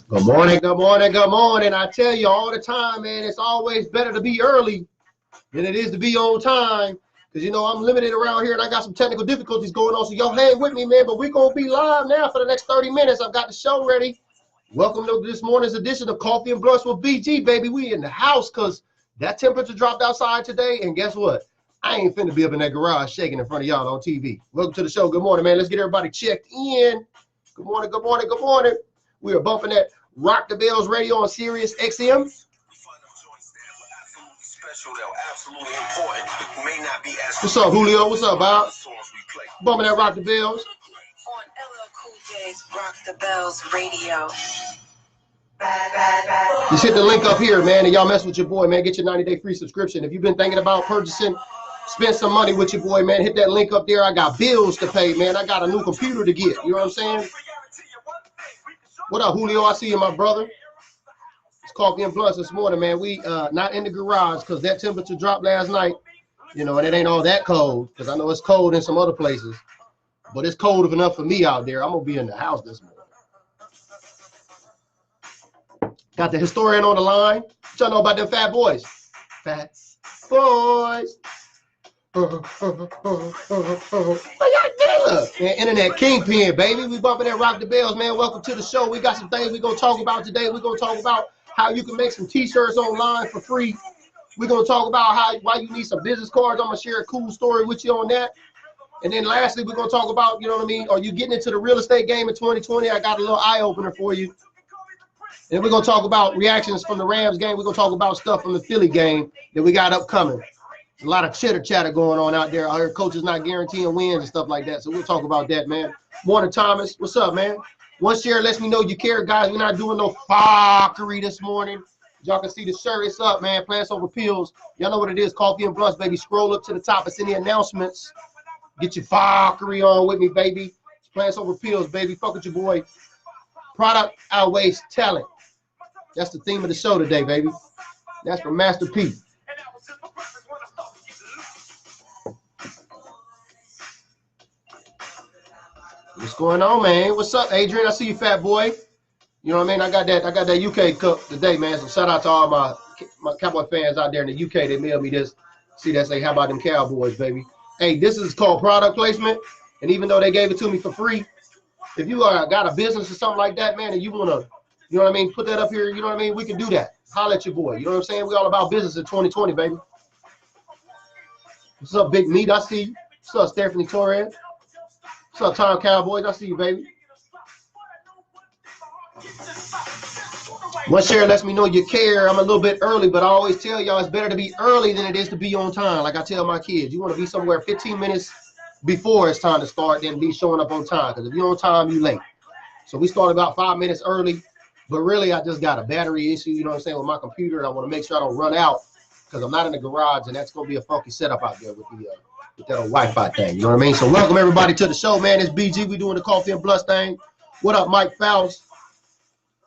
Good morning, good morning, good morning. I tell you all the time, man, it's always better to be early than it is to be on time. Because, you know, I'm limited around here and I got some technical difficulties going on. So y'all hang with me, man. But we're going to be live now for the next 30 minutes. I've got the show ready. Welcome to this morning's edition of Coffee and Blunts with BG, baby. We in the house because that temperature dropped outside today. And guess what? I ain't finna be up in that garage shaking in front of y'all on TV. Welcome to the show. Good morning, man. Let's get everybody checked in. Good morning, good morning, good morning. We are bumping that Rock the Bells radio on Sirius XM. What's up, Julio? What's up, Bob? Bumping that Rock the Bells. On LL Cool J's Rock the Bells radio. Just hit the link up here, man, and y'all mess with your boy, man. Get your 90-day free subscription. If you've been thinking about purchasing, spend some money with your boy, man. Hit that link up there. I got bills to pay, man. I got a new computer to get. You know what I'm saying? What up, Julio? I see you, my brother. It's Coffee and Blunts this morning, man. We not in the garage because that temperature dropped last night. You know, and it ain't all that cold because I know it's cold in some other places. But it's cold enough for me out there. I'm going to be in the house this morning. Got the historian on the line. What y'all know about them fat boys? Fat boys. Man, internet kingpin, baby. We bumping that Rock the Bells, man. Welcome to the show. We got some things we're going to talk about today. We're going to talk about how you can make some t-shirts online for free. We're going to talk about why you need some business cards. I'm going to share a cool story with you on that. And then lastly, we're going to talk about, you know what I mean, are you getting into the real estate game in 2020? I got a little eye-opener for you. And we're going to talk about reactions from the Rams game. We're going to talk about stuff from the Philly game that we got upcoming. A lot of chitter-chatter going on out there. I heard coaches not guaranteeing wins and stuff like that. So we'll talk about that, man. Morning, Thomas. What's up, man? One share lets me know you care, guys. We're not doing no fuckery this morning. Y'all can see the shirt. It's up, man. Plants over pills. Y'all know what it is. Coffee and Blunts, baby. Scroll up to the top. It's in the announcements. Get your fuckery on with me, baby. It's Plants over pills, baby. Fuck with your boy. Product outweighs talent. That's the theme of the show today, baby. That's from Master P. What's going on, man? What's up, Adrian? I see you, fat boy. You know what I mean? I got that UK cup today, man. So shout out to all my Cowboy fans out there in the UK. They mailed me this. See that say, how about them Cowboys, baby? Hey, this is called product placement. And even though they gave it to me for free, if you got a business or something like that, man, and you want to, you know what I mean, put that up here, you know what I mean, we can do that. Holla at your boy. You know what I'm saying? We all about business in 2020, baby. What's up, Big Meat? I see you. What's up, Stephanie Torres? What's up, Tom Cowboys? I see you, baby. One share lets me know you care. I'm a little bit early, but I always tell y'all it's better to be early than it is to be on time. Like I tell my kids, you want to be somewhere 15 minutes before it's time to start than be showing up on time. Because if you're on time, you're late. So we start about 5 minutes early, but really I just got a battery issue, you know what I'm saying, with my computer, and I want to make sure I don't run out because I'm not in the garage, and that's going to be a funky setup out there with that old Wi-Fi thing, you know what I mean? So welcome everybody to the show, man. It's BG. We doing the Coffee and Blunts thing. What up, Mike Fowles?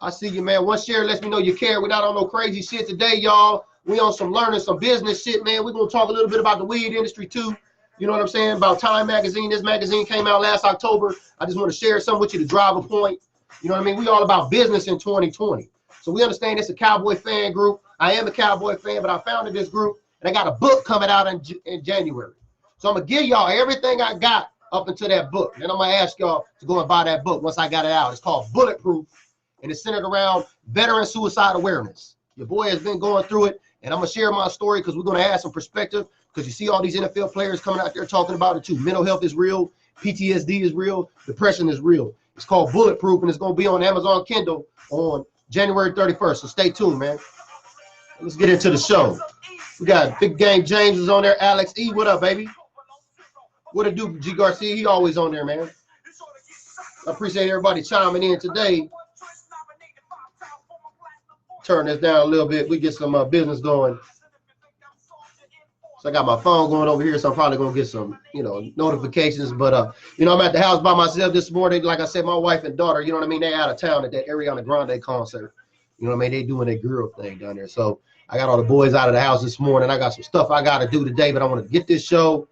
I see you, man. One share lets me know you care. We're not on no crazy shit today, y'all. We on some learning, some business shit, man. We're going to talk a little bit about the weed industry, too. You know what I'm saying? About Time Magazine. This magazine came out last October. I just want to share something with you to drive a point. You know what I mean? We all about business in 2020. So we understand it's a Cowboy fan group. I am a Cowboy fan, but I founded this group, and I got a book coming out in January. So I'm going to give y'all everything I got up into that book. Then I'm going to ask y'all to go and buy that book once I got it out. It's called Bulletproof, and it's centered around veteran suicide awareness. Your boy has been going through it, and I'm going to share my story because we're going to add some perspective because you see all these NFL players coming out there talking about it too. Mental health is real. PTSD is real. Depression is real. It's called Bulletproof, and it's going to be on Amazon Kindle on January 31st. So stay tuned, man. Let's get into the show. We got Big Game James is on there. Alex E, what up, baby? What it do, G Garcia? He always on there, man. I appreciate everybody chiming in today. Turn this down a little bit. We get some business going. So I got my phone going over here, so I'm probably going to get some, you know, notifications. But, you know, I'm at the house by myself this morning. Like I said, my wife and daughter, you know what I mean? They out of town at that Ariana Grande concert. You know what I mean? They doing their girl thing down there. So I got all the boys out of the house this morning. I got some stuff I got to do today, but I want to get this show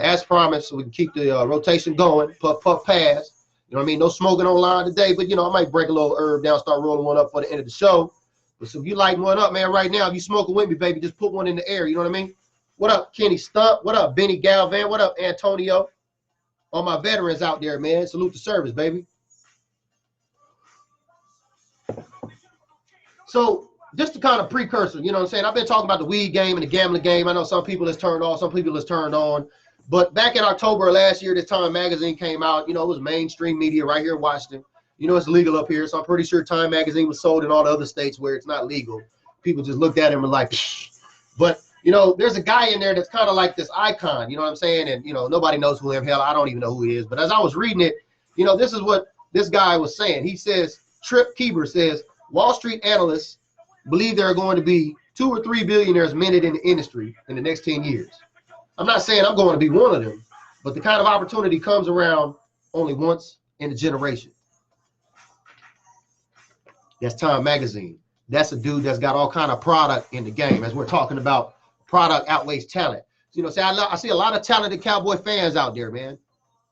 as promised so we can keep the rotation going. Puff, puff, pass. You know what I mean? No smoking online today, but you know, I might break a little herb down, start rolling one up for the end of the show. But so if you light one up, man, right now, if you smoking with me, baby, just put one in the air. You know what I mean? What up, Kenny Stump? What up, Benny Galvan? What up, Antonio? All my veterans out there, man. Salute the service, baby. So just the kind of precursor, you know what I'm saying? I've been talking about the weed game and the gambling game. I know some people has turned off, some people has turned on. But back in October of last year, this Time magazine came out. You know, it was mainstream media right here in Washington. You know, it's legal up here, so I'm pretty sure Time magazine was sold in all the other states where it's not legal. People just looked at him and like, psh. But, you know, there's a guy in there that's kind of like this icon, you know what I'm saying? And, you know, nobody knows who him. Hell, I don't even know who he is. But as I was reading it, you know, this is what this guy was saying. He says, Trip Kieber says, Wall Street analysts believe there are going to be 2 or 3 billionaires minted in the industry in the next 10 years. I'm not saying I'm going to be one of them, but the kind of opportunity comes around only once in a generation. That's Time magazine. That's a dude that's got all kind of product in the game. As we're talking about, product outweighs talent. You know, I see a lot of talented Cowboy fans out there, man.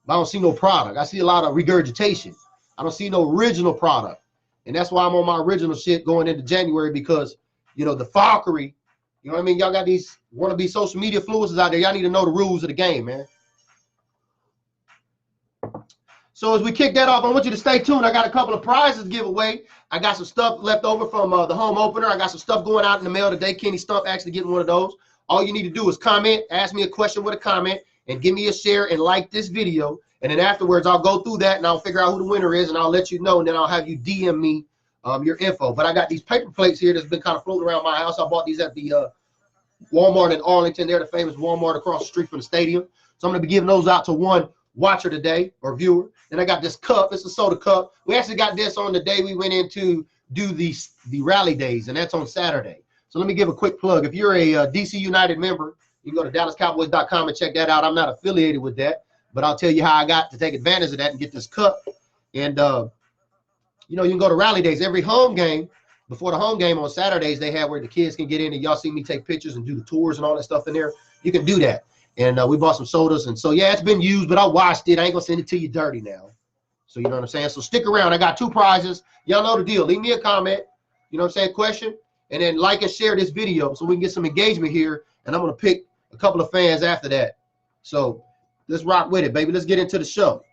But I don't see no product. I see a lot of regurgitation. I don't see no original product. And that's why I'm on my original shit going into January, because, you know, the fuckery, you know what I mean? Y'all got these wannabe social media influencers out there. Y'all need to know the rules of the game, man. So as we kick that off, I want you to stay tuned. I got a couple of prizes to give away. I got some stuff left over from the home opener. I got some stuff going out in the mail today. Kenny Stump actually getting one of those. All you need to do is comment, ask me a question with a comment, and give me a share and like this video. And then afterwards, I'll go through that and I'll figure out who the winner is, and I'll let you know, and then I'll have you DM me your info. But I got these paper plates here that's been kind of floating around my house. I bought these at the Walmart in Arlington. They're the famous Walmart across the street from the stadium. So I'm going to be giving those out to one watcher today, or viewer. Then I got this cup. It's a soda cup. We actually got this on the day we went in to do the rally days, and that's on Saturday. So let me give a quick plug. If you're a DC United member, you can go to DallasCowboys.com and check that out. I'm not affiliated with that, but I'll tell you how I got to take advantage of that and get this cup. And, you know, you can go to rally days. Every home game, before the home game on Saturdays, they have where the kids can get in, and y'all see me take pictures and do the tours and all that stuff in there. You can do that. And we bought some sodas. And so, yeah, it's been used, but I washed it. I ain't going to send it to you dirty now. So, you know what I'm saying? So stick around. I got 2 prizes. Y'all know the deal. Leave me a comment, you know what I'm saying, question, and then like and share this video so we can get some engagement here. And I'm going to pick a couple of fans after that. So let's rock with it, baby. Let's get into the show.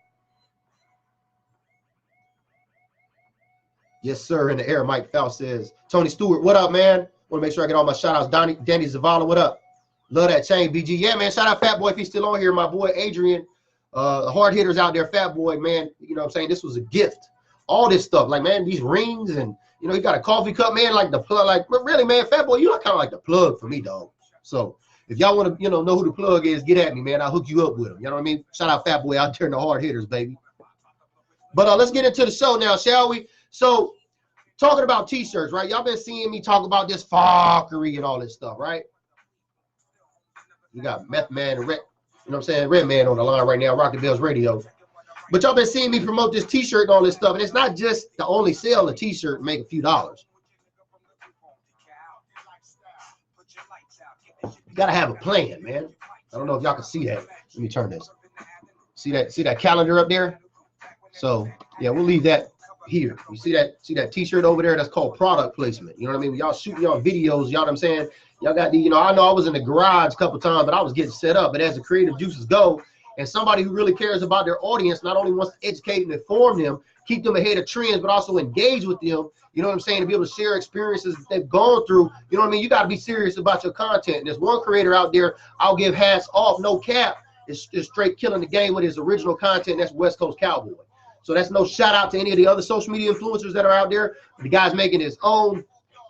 Yes, sir. In the air, Mike Fowl says. Tony Stewart, what up, man? Want to make sure I get all my shout outs. Danny Zavala, what up? Love that chain, BG. Yeah, man. Shout out Fat Boy if he's still on here. My boy Adrian, hard hitters out there. Fat Boy, man. You know what I'm saying? This was a gift. All this stuff, like, man, these rings, and you know, he got a coffee cup, man. Like the plug, like really, man. Fat Boy, you are kind of like the plug for me, dog. So if y'all want to, you know who the plug is, get at me, man. I'll hook you up with him. You know what I mean? Shout out Fat Boy out there in the hard hitters, baby. But let's get into the show now, shall we? So talking about t-shirts, right? Y'all been seeing me talk about this fuckery and all this stuff, right? You got Meth Man and Red, you know what I'm saying, Red Man on the line right now, Rocket Bells Radio. But y'all been seeing me promote this t-shirt and all this stuff, and it's not just to only sell a t-shirt and make a few dollars. You gotta have a plan, man. I don't know if y'all can see that. Let me turn this. See that calendar up there? So yeah, we'll leave that here. You see that t-shirt over there? That's called product placement. You know what I mean? Y'all shooting y'all videos, y'all know what I'm saying? Y'all got the, you know, I know I was in the garage a couple times, but I was getting set up. But as the creative juices go, and somebody who really cares about their audience, not only wants to educate and inform them, keep them ahead of trends, but also engage with them, you know what I'm saying, to be able to share experiences that they've gone through, you know what I mean? You got to be serious about your content. And there's one creator out there, I'll give hats off, no cap, is straight killing the game with his original content. That's West Coast Cowboy. So that's no shout out to any of the other social media influencers that are out there. The guy's making his own,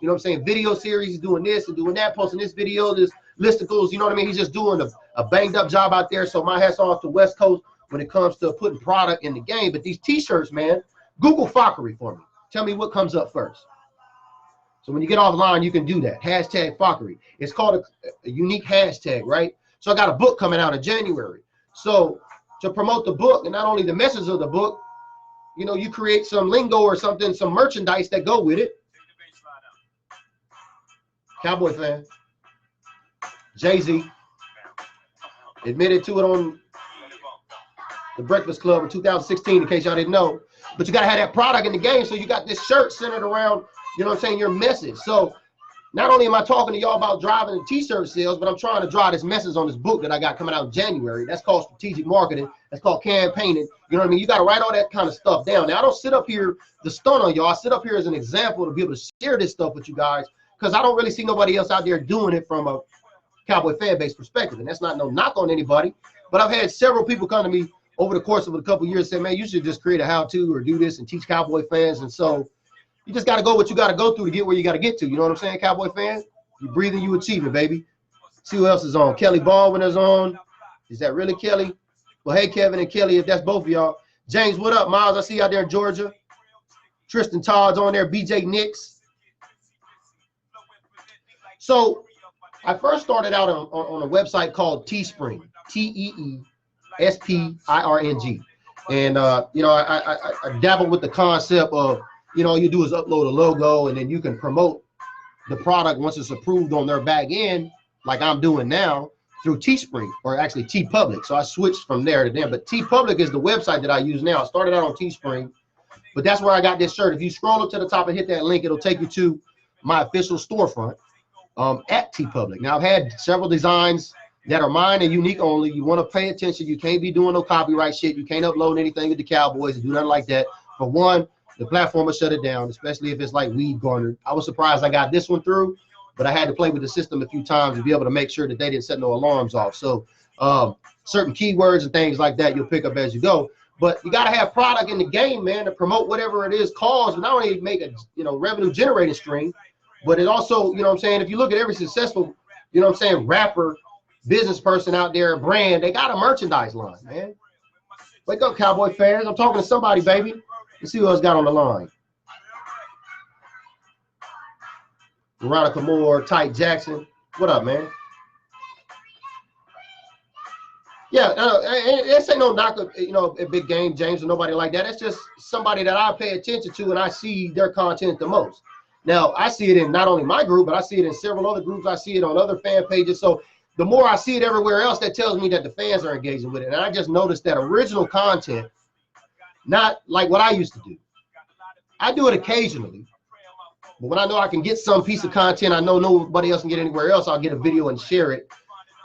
you know what I'm saying, video series. He's doing this and doing that, posting this video, this listicles, you know what I mean? He's just doing a banged up job out there. So my hat's off to West Coast when it comes to putting product in the game. But these t-shirts, man, Google fuckery for me. Tell me what comes up first. So when you get offline, you can do that. Hashtag fuckery. It's called a unique hashtag, right? So I got a book coming out in January. So to promote the book, and not only the message of the book, you know, you create some lingo or something, some merchandise that go with it. Cowboy fan. Jay-Z admitted to it on the Breakfast Club in 2016, in case y'all didn't know. But you got to have that product in the game. So you got this shirt centered around, you know what I'm saying, your message. So not only am I talking to y'all about driving and t-shirt sales, but I'm trying to drive this message on this book that I got coming out in January. That's called strategic marketing. That's called campaigning. You know what I mean? You got to write all that kind of stuff down. Now, I don't sit up here to stun on y'all. I sit up here as an example to be able to share this stuff with you guys, because I don't really see nobody else out there doing it from a Cowboy fan base perspective. And that's not no knock on anybody. But I've had several people come to me over the course of a couple of years and say, man, you should just create a how-to or do this and teach Cowboy fans. And so you just got to go what you got to go through to get where you got to get to. You know what I'm saying, Cowboy fans? You breathing, you achieving, baby. See who else is on. Kelly Baldwin is on. Is that really Kelly? Well, hey, Kevin and Kelly, if that's both of y'all. James, what up, Miles? I see you out there in Georgia. Tristan Todd's on there. BJ Nix. So I first started out on a website called Teespring. Teespring. And, you know, I dabbled with the concept of, you know, all you do is upload a logo and then you can promote the product once it's approved on their back end, like I'm doing now, through Teespring, or actually TeePublic. So I switched from there to them. But TeePublic is the website that I use now. I started out on Teespring, but that's where I got this shirt. If you scroll up to the top and hit that link, it'll take you to my official storefront at TeePublic. Now, I've had several designs that are mine and unique only. You want to pay attention. You can't be doing no copyright shit. You can't upload anything with the Cowboys and do nothing like that. For one, the platform will shut it down, especially if it's like weed garnered. I was surprised I got this one through, but I had to play with the system a few times to be able to make sure that they didn't set no alarms off. So certain keywords and things like that you'll pick up as you go. But you got to have product in the game, man, to promote whatever it is cause. Not only make a revenue generating stream, but it also, you know what I'm saying, if you look at every successful, you know what I'm saying, rapper, business person out there, brand, they got a merchandise line, man. Wake up, Cowboy fans. I'm talking to somebody, baby. Let's see who else got on the line. Veronica Moore, Tyke Jackson. What up, man? Yeah, this ain't no knock, a big game, James, or nobody like that. It's just somebody that I pay attention to and I see their content the most. Now, I see it in not only my group, but I see it in several other groups. I see it on other fan pages. So the more I see it everywhere else, that tells me that the fans are engaging with it. And I just noticed that original content, not like what I used to do. I do it occasionally, but when I know I can get some piece of content, I know nobody else can get anywhere else, I'll get a video and share it.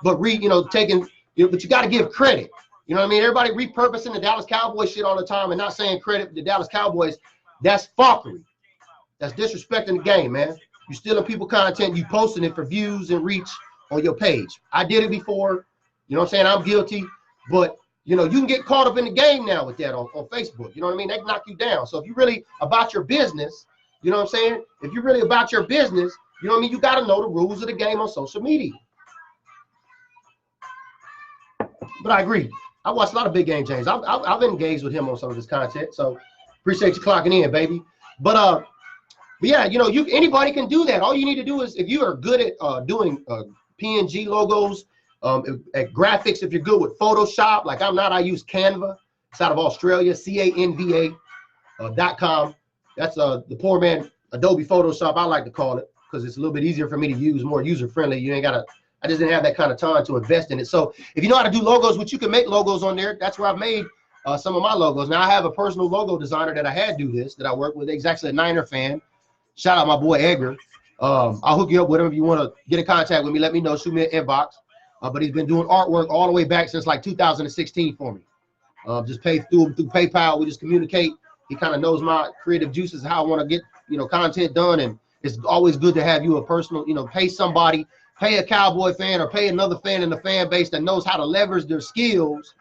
But but you got to give credit. You know what I mean? Everybody repurposing the Dallas Cowboys shit all the time and not saying credit to the Dallas Cowboys. That's fuckery. That's disrespecting the game, man. You stealing people content, you posting it for views and reach on your page. I did it before. You know what I'm saying? I'm guilty, but you can get caught up in the game now with that on Facebook. You know what I mean? They can knock you down. So if you're really about your business, you know what I'm saying? If you're really about your business, you know what I mean? You got to know the rules of the game on social media. But I agree. I watched a lot of Big Game James. I've engaged with him on some of his content. So appreciate you clocking in, baby. But yeah, anybody can do that. All you need to do is, if you are good at doing PNG logos, at graphics, if you're good with Photoshop, like I'm not, I use Canva. It's out of Australia, canva.com. That's the poor man Adobe Photoshop, I like to call it, because it's a little bit easier for me to use, more user friendly. You ain't gotta, I just didn't have that kind of time to invest in it. So if you know how to do logos, which you can make logos on there, that's where I've made some of my logos. Now I have a personal logo designer that I had do this, that I work with. He's actually a Niner fan. Shout out my boy Edgar. I'll hook you up with him if you want to get in contact with me. Let me know. Shoot me an inbox. But he's been doing artwork all the way back since like 2016 for me. Just pay through PayPal. We just communicate. He kind of knows my creative juices, how I want to get content done, and it's always good to have you a personal, pay somebody, pay a Cowboy fan or pay another fan in the fan base that knows how to leverage their skills.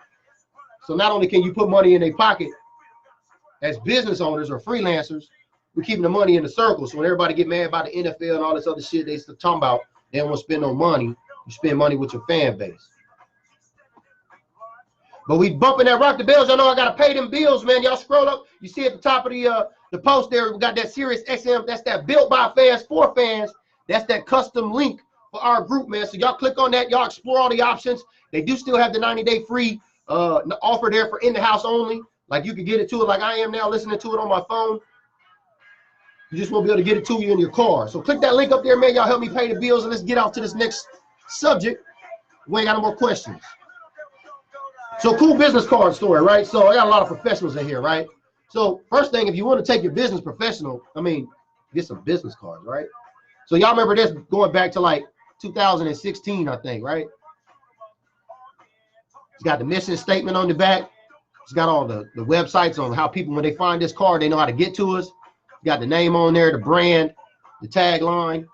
So not only can you put money in their pocket as business owners or freelancers, we're keeping the money in the circle. So when everybody get mad about the NFL and all this other shit they talking about, they don't want to spend no money. You spend money with your fan base. But we bumping that Rock the Bells. Y'all know I got to pay them bills, man. Y'all scroll up. You see at the top of the post there, we got that Sirius XM. That's that built by fans for fans. That's that custom link for our group, man. So y'all click on that. Y'all explore all the options. They do still have the 90-day free offer there for in the house only. Like you can get it to it like I am now, listening to it on my phone. You just won't be able to get it to you in your car. So click that link up there, man. Y'all help me pay the bills, and let's get off to this next subject. We ain't got no more questions. So cool business card story, right? So I got a lot of professionals in here, right? So first thing, if you want to take your business professional, I mean, get some business cards, right? So y'all remember this going back to like 2016, I think, right? It's got the mission statement on the back. It's got all the websites on how people, when they find this card, they know how to get to us. Got the name on there, the brand, the tagline.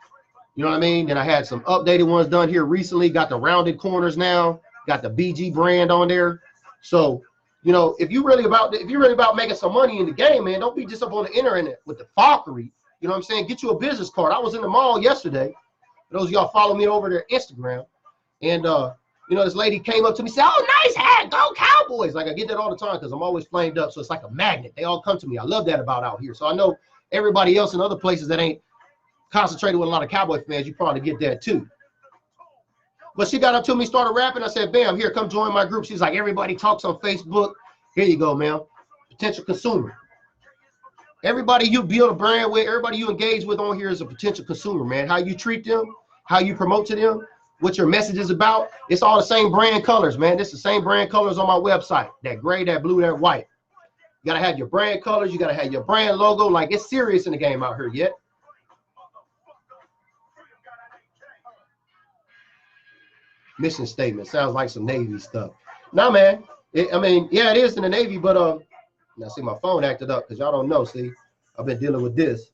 You know what I mean? Then I had some updated ones done here recently. Got the rounded corners now. Got the BG brand on there. So, you know, if you're really about making some money in the game, man, don't be just up on the internet with the fuckery. You know what I'm saying? Get you a business card. I was in the mall yesterday. For those of y'all follow me over their Instagram, and you know, this lady came up to me and said, "Oh, nice hat, go Cowboys!" Like I get that all the time because I'm always flamed up. So it's like a magnet. They all come to me. I love that about out here. So I know everybody else in other places that ain't concentrated with a lot of Cowboy fans, you probably get that too. But she got up to me, started rapping. I said, "Bam, here, come join my group." She's like, "Everybody talks on Facebook." Here you go, man. Potential consumer. Everybody you build a brand with, everybody you engage with on here is a potential consumer, man. How you treat them, how you promote to them, what your message is about. It's all the same brand colors, man. It's the same brand colors on my website. That gray, that blue, that white. You got to have your brand colors. You got to have your brand logo. Like, it's serious in the game out here yet. Mission statement. Sounds like some Navy stuff. Nah, man. I mean, yeah, it is in the Navy, but now see my phone acted up because y'all don't know. See, I've been dealing with this.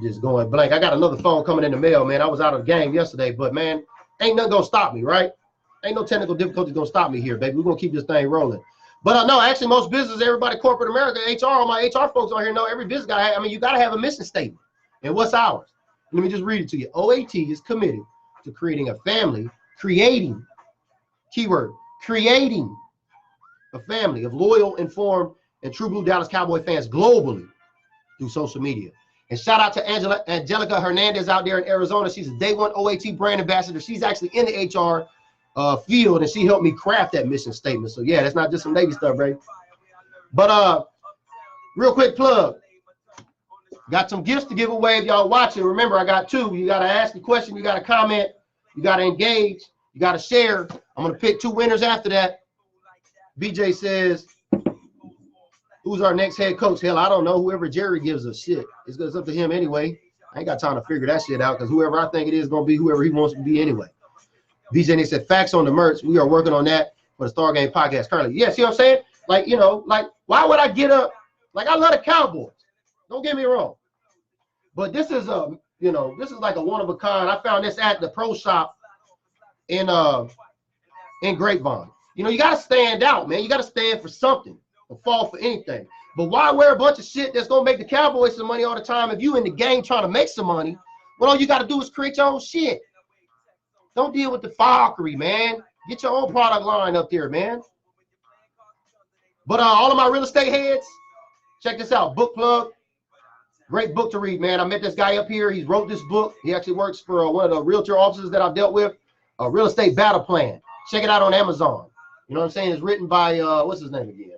Just going blank. I got another phone coming in the mail, man. I was out of the game yesterday, but man, ain't nothing gonna stop me, right? Ain't no technical difficulties gonna stop me here, baby. We're gonna keep this thing rolling. But no, actually, most business, everybody, corporate America, HR, all my HR folks on here know every business gotta have, I mean, you gotta have a mission statement. And what's ours? Let me just read it to you. OAT is committed to creating a family, keyword, creating a family of loyal, informed, and true blue Dallas Cowboy fans globally through social media. And shout out to Angelica Hernandez out there in Arizona. She's a day one OAT brand ambassador. She's actually in the HR field, and she helped me craft that mission statement. So yeah, that's not just some Navy stuff, right? But real quick plug. Got some gifts to give away if y'all watching. Remember, I got two. You got to ask a question. You got to comment. You got to engage. You got to share. I'm going to pick two winners after that. BJ says, who's our next head coach? Hell, I don't know. Whoever Jerry gives a shit. It's up to him anyway. I ain't got time to figure that shit out because whoever I think it is going to be whoever he wants to be anyway. BJ said, facts on the merch. We are working on that for the Star Game podcast currently. Yeah, see what I'm saying? Like, you know, like, why would I get up? Like, I love the Cowboys. Don't get me wrong. But this is you know, this is like a one of a kind. I found this at the pro shop in Grapevine. You know, you got to stand out, man. You got to stand for something or fall for anything. But why wear a bunch of shit that's going to make the Cowboys some money all the time if you in the game trying to make some money? Well, all you got to do is create your own shit. Don't deal with the fuckery, man. Get your own product line up there, man. But all of my real estate heads, check this out. Book plug. Great book to read, man. I met this guy up here. He wrote this book. He actually works for one of the realtor offices that I've dealt with. A Real Estate Battle Plan. Check it out on Amazon. You know what I'm saying? It's written by, what's his name again?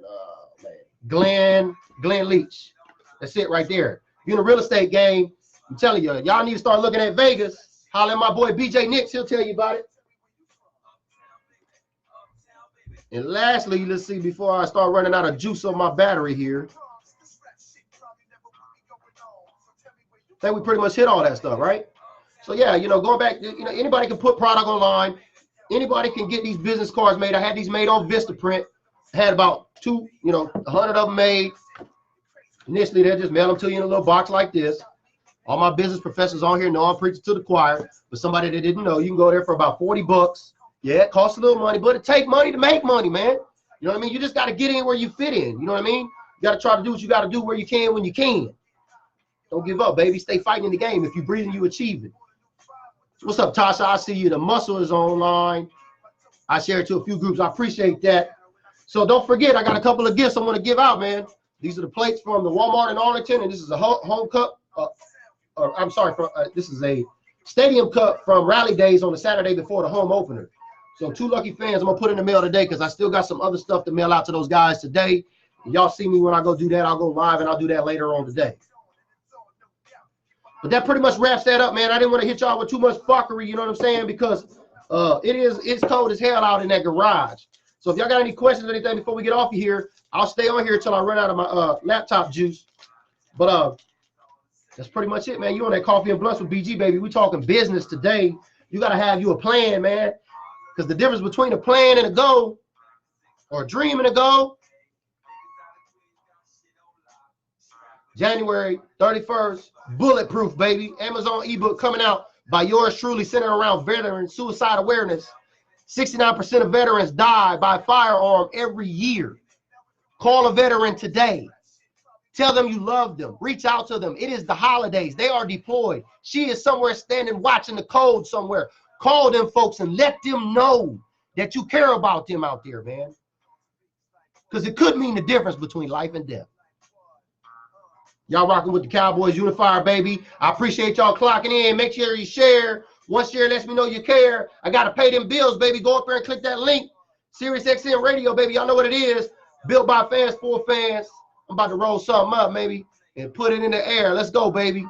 Man. Glenn Leach. That's it right there. If you're in the real estate game, I'm telling you, y'all need to start looking at Vegas. Holler at my boy BJ Nix. He'll tell you about it. And lastly, let's see, before I start running out of juice on my battery here, I think we pretty much hit all that stuff, right? So yeah, you know, going back, you know, anybody can put product online. Anybody can get these business cards made. I had these made on Vistaprint. I had about 100 of them made. Initially, they just mail them to you in a little box like this. All my business professors on here know I'm preaching to the choir. But somebody that didn't know, you can go there for about 40 bucks. Yeah, it costs a little money, but it takes money to make money, man. You know what I mean? You just got to get in where you fit in. You know what I mean? You got to try to do what you got to do where you can when you can. Don't give up, baby. Stay fighting in the game. If you breathing, you achieve it. What's up, Tasha? I see you. The muscle is online. I share it to a few groups. I appreciate that. So don't forget, I got a couple of gifts I want to give out, man. These are the plates from the Walmart in Arlington, and this is a home cup. This is a stadium cup from Rally Days on the Saturday before the home opener. So 2 lucky fans I'm going to put in the mail today because I still got some other stuff to mail out to those guys today. Y'all see me when I go do that. I'll go live, and I'll do that later on today. But that pretty much wraps that up, man. I didn't want to hit y'all with too much fuckery, you know what I'm saying? Because it's cold as hell out in that garage. So if y'all got any questions or anything before we get off of here, I'll stay on here until I run out of my laptop juice. But that's pretty much it, man. You on that coffee and blunts with BG, baby. We talking business today. You got to have you a plan, man. Because the difference between a plan and a goal, or a dream and a goal, January 31st, Bulletproof, baby. Amazon ebook coming out by yours truly, centered around veteran suicide awareness. 69% of veterans die by firearm every year. Call a veteran today. Tell them you love them. Reach out to them. It is the holidays. They are deployed. She is somewhere standing watching the code somewhere. Call them folks and let them know that you care about them out there, man. Because it could mean the difference between life and death. Y'all rocking with the Cowboys Unifier, baby. I appreciate y'all clocking in. Make sure you share. One share lets me know you care. I got to pay them bills, baby. Go up there and click that link. Sirius XM Radio, baby. Y'all know what it is. Built by fans for fans. I'm about to roll something up, baby, and put it in the air. Let's go, baby.